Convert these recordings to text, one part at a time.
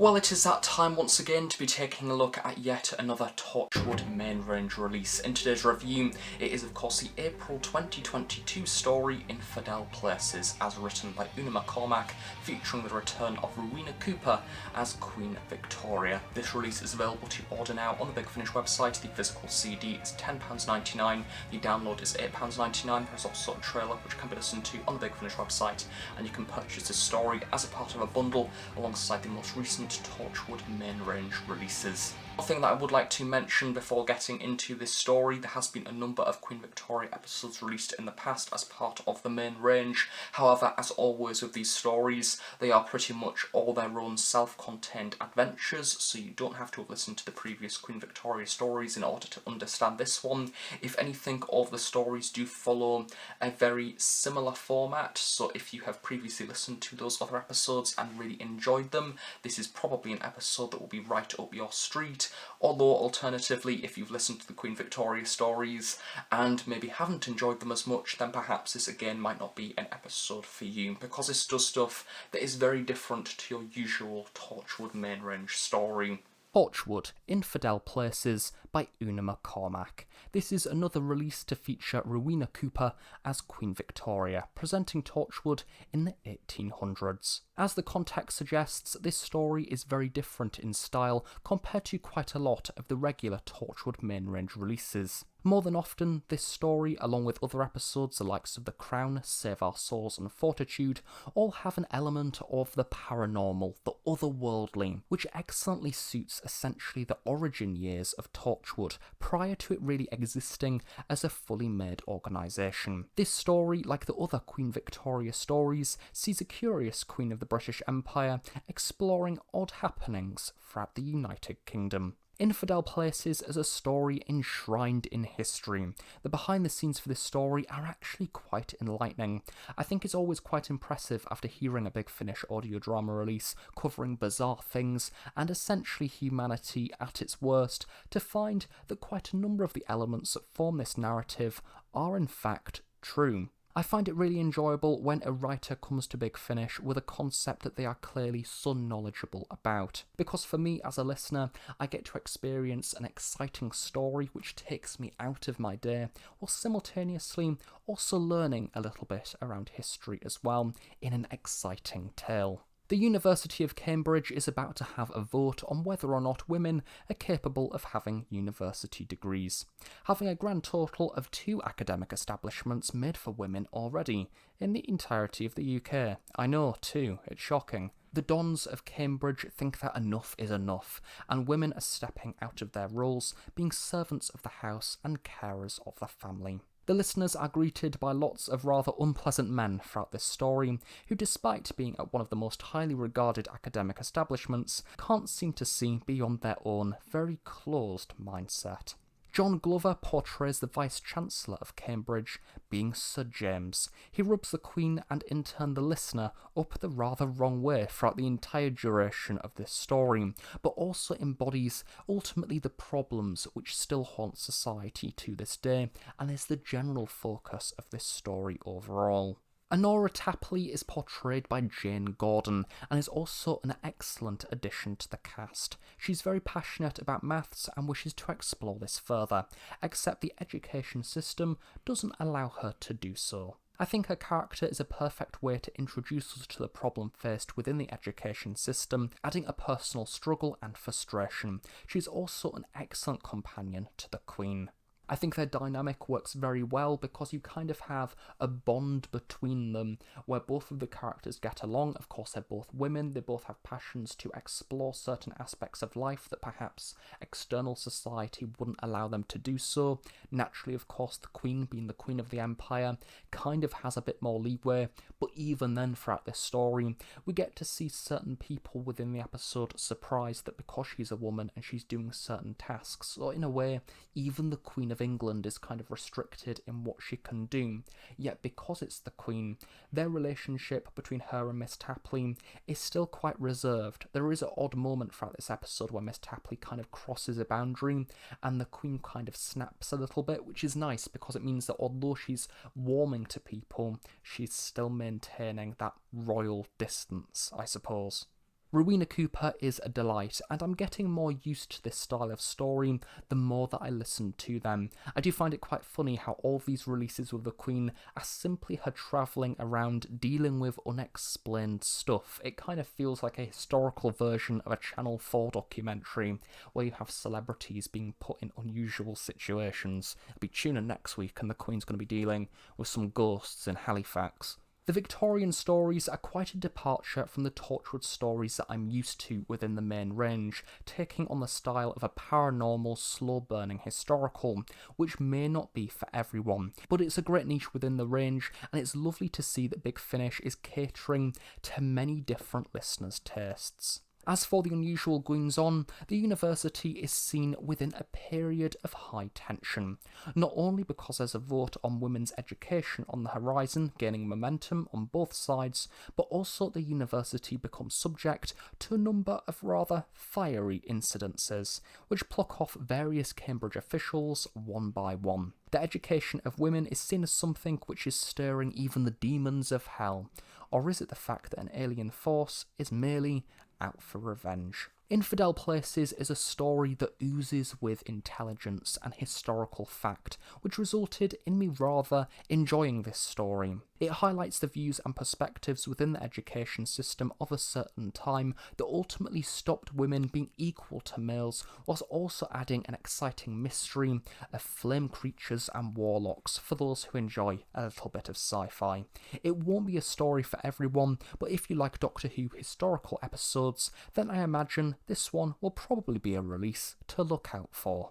Well, it is that time once again to be taking a look at yet another Torchwood main range release. In today's review, it is of course the April 2022 story Infidel Places, as written by Una McCormack, featuring the return of Rowena Cooper as Queen Victoria. This release is available to order now on the Big Finish website. The physical CD is £10.99, the download is £8.99. There's also a trailer which can be listened to on the Big Finish website, and you can purchase this story as a part of a bundle alongside the most recent Torchwood main range releases. One thing that I would like to mention before getting into this story: there has been a number of Queen Victoria episodes released in the past as part of the main range. However, as always with these stories, they are pretty much all their own self-contained adventures, so you don't have to have listened to the previous Queen Victoria stories in order to understand this one. If anything, all of the stories do follow a very similar format, so if you have previously listened to those other episodes and really enjoyed them, this is probably an episode that will be right up your street. Although alternatively, if you've listened to the Queen Victoria stories and maybe haven't enjoyed them as much, then perhaps this again might not be an episode for you, because this does stuff that is very different to your usual Torchwood main range story. Torchwood, Infidel Places by Una McCormack. This is another release to feature Rowena Cooper as Queen Victoria, presenting Torchwood in the 1800s. As the context suggests, this story is very different in style compared to quite a lot of the regular Torchwood main range releases. More than often, this story, along with other episodes the likes of The Crown, Save Our Souls and Fortitude, all have an element of the paranormal, the otherworldly, which excellently suits essentially the origin years of Torchwood, prior to it really existing as a fully made organisation. This story, like the other Queen Victoria stories, sees a curious Queen of the British Empire exploring odd happenings throughout the United Kingdom. Infidel Places is a story enshrined in history. The behind the scenes for this story are actually quite enlightening. I think it's always quite impressive after hearing a Big Finish audio drama release covering bizarre things and essentially humanity at its worst, to find that quite a number of the elements that form this narrative are in fact true. I find it really enjoyable when a writer comes to Big Finish with a concept that they are clearly so knowledgeable about, because for me as a listener, I get to experience an exciting story which takes me out of my day, while simultaneously also learning a little bit around history as well in an exciting tale. The University of Cambridge is about to have a vote on whether or not women are capable of having university degrees, having a grand total of 2 academic establishments made for women already, in the entirety of the UK. I know, too, it's shocking. The Dons of Cambridge think that enough is enough, and women are stepping out of their roles, being servants of the house and carers of the family. The listeners are greeted by lots of rather unpleasant men throughout this story, who, despite being at one of the most highly regarded academic establishments, can't seem to see beyond their own very closed mindset. John Glover portrays the Vice-Chancellor of Cambridge being Sir James. He rubs the Queen and in turn the listener up the rather wrong way throughout the entire duration of this story, but also embodies ultimately the problems which still haunt society to this day, and is the general focus of this story overall. Honora Tapley is portrayed by Jane Gordon and is also an excellent addition to the cast. She's very passionate about maths and wishes to explore this further, except the education system doesn't allow her to do so. I think her character is a perfect way to introduce us to the problem faced within the education system, adding a personal struggle and frustration. She's also an excellent companion to the Queen. I think their dynamic works very well because you kind of have a bond between them where both of the characters get along. Of course, they're both women, they both have passions to explore certain aspects of life that perhaps external society wouldn't allow them to do so. Naturally, of course, the Queen, being the Queen of the Empire, kind of has a bit more leeway, but even then throughout this story, we get to see certain people within the episode surprised that because she's a woman and she's doing certain tasks, so in a way, even the Queen of England is kind of restricted in what she can do, yet because it's the Queen, their relationship between her and Miss Tapley is still quite reserved. There is an odd moment throughout this episode where Miss Tapley kind of crosses a boundary and the Queen kind of snaps a little bit, which is nice because it means that although she's warming to people, she's still maintaining that royal distance, I suppose. Rowena Cooper is a delight, and I'm getting more used to this style of story the more that I listen to them. I do find it quite funny how all these releases with the Queen are simply her travelling around dealing with unexplained stuff. It kind of feels like a historical version of a Channel 4 documentary where you have celebrities being put in unusual situations. I'll be tuning next week and the Queen's going to be dealing with some ghosts in Halifax. The Victorian stories are quite a departure from the Torchwood stories that I'm used to within the main range, taking on the style of a paranormal, slow-burning historical, which may not be for everyone, but it's a great niche within the range, and it's lovely to see that Big Finish is catering to many different listeners' tastes. As for the unusual goings-on, the university is seen within a period of high tension, not only because there's a vote on women's education on the horizon gaining momentum on both sides, but also the university becomes subject to a number of rather fiery incidences, which pluck off various Cambridge officials one by one. The education of women is seen as something which is stirring even the demons of hell, or is it the fact that an alien force is merely out for revenge? Infidel Places is a story that oozes with intelligence and historical fact, which resulted in me rather enjoying this story. It highlights the views and perspectives within the education system of a certain time that ultimately stopped women being equal to males, whilst also adding an exciting mystery of flame creatures and warlocks for those who enjoy a little bit of sci-fi. It won't be a story for everyone, but if you like Doctor Who historical episodes, then I imagine this one will probably be a release to look out for.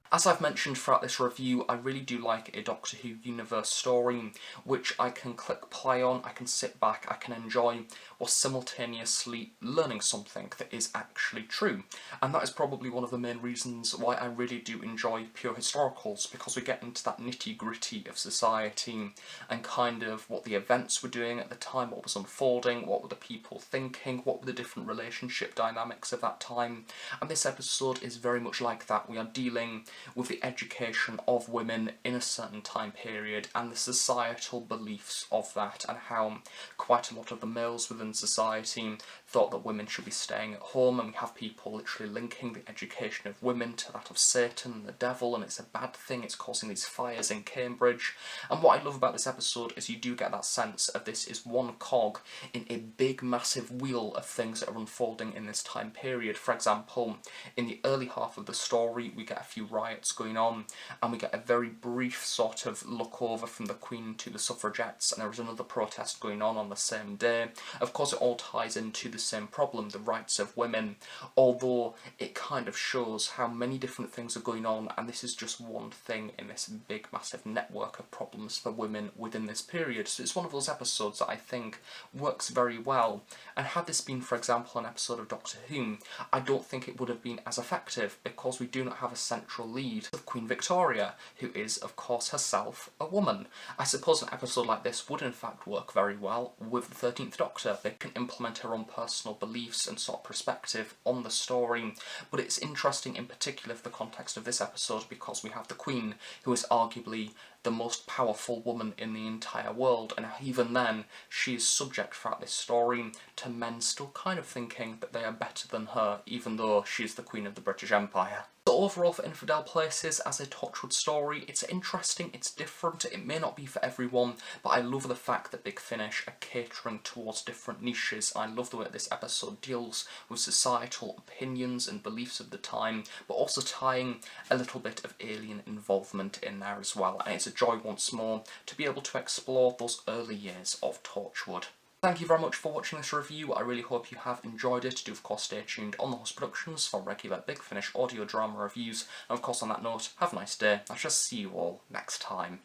As I've mentioned throughout this review, I really do like a Doctor Who universe story, which I can click play on, I can sit back, I can enjoy, while simultaneously learning something that is actually true. And that is probably one of the main reasons why I really do enjoy pure historicals, because we get into that nitty-gritty of society and kind of what the events were doing at the time, what was unfolding, what were the people thinking, what were the different relationship dynamics of that time. And this episode is very much like that. We are dealing with the education of women in a certain time period and the societal beliefs of that, and how quite a lot of the males within society thought that women should be staying at home, and we have people literally linking the education of women to that of Satan and the devil, and it's a bad thing, it's causing these fires in Cambridge. And what I love about this episode is you do get that sense of this is one cog in a big massive wheel of things that are unfolding in this time period. For example, in the early half of the story we get a few riots going on, and we get a very brief sort of look over from the Queen to the suffragettes, and there is another protest going on the same day. Of course it all ties into the same problem, the rights of women, although it kind of shows how many different things are going on, and this is just one thing in this big massive network of problems for women within this period. So it's one of those episodes that I think works very well, and had this been, for example, an episode of Doctor Who, I don't think it would have been as effective, because we do not have a central lead of Queen Victoria, who is, of course, herself a woman. I suppose an episode like this would in fact work very well with the 13th Doctor. They can implement her own personal beliefs and sort of perspective on the story, but it's interesting in particular for the context of this episode because we have the Queen, who is arguably the most powerful woman in the entire world, and even then she is subject throughout this story to men still kind of thinking that they are better than her, even though she is the Queen of the British Empire. So overall for Infidel Places as a Torchwood story, it's interesting, it's different, it may not be for everyone, but I love the fact that Big Finish are catering towards different niches. I love the way that this episode deals with societal opinions and beliefs of the time, but also tying a little bit of alien involvement in there as well, and it's a joy once more to be able to explore those early years of Torchwood. Thank you very much for watching this review. I really hope you have enjoyed it. Do of course stay tuned on The Host Productions for regular Big Finish audio drama reviews. And of course on that note, have a nice day. I shall see you all next time.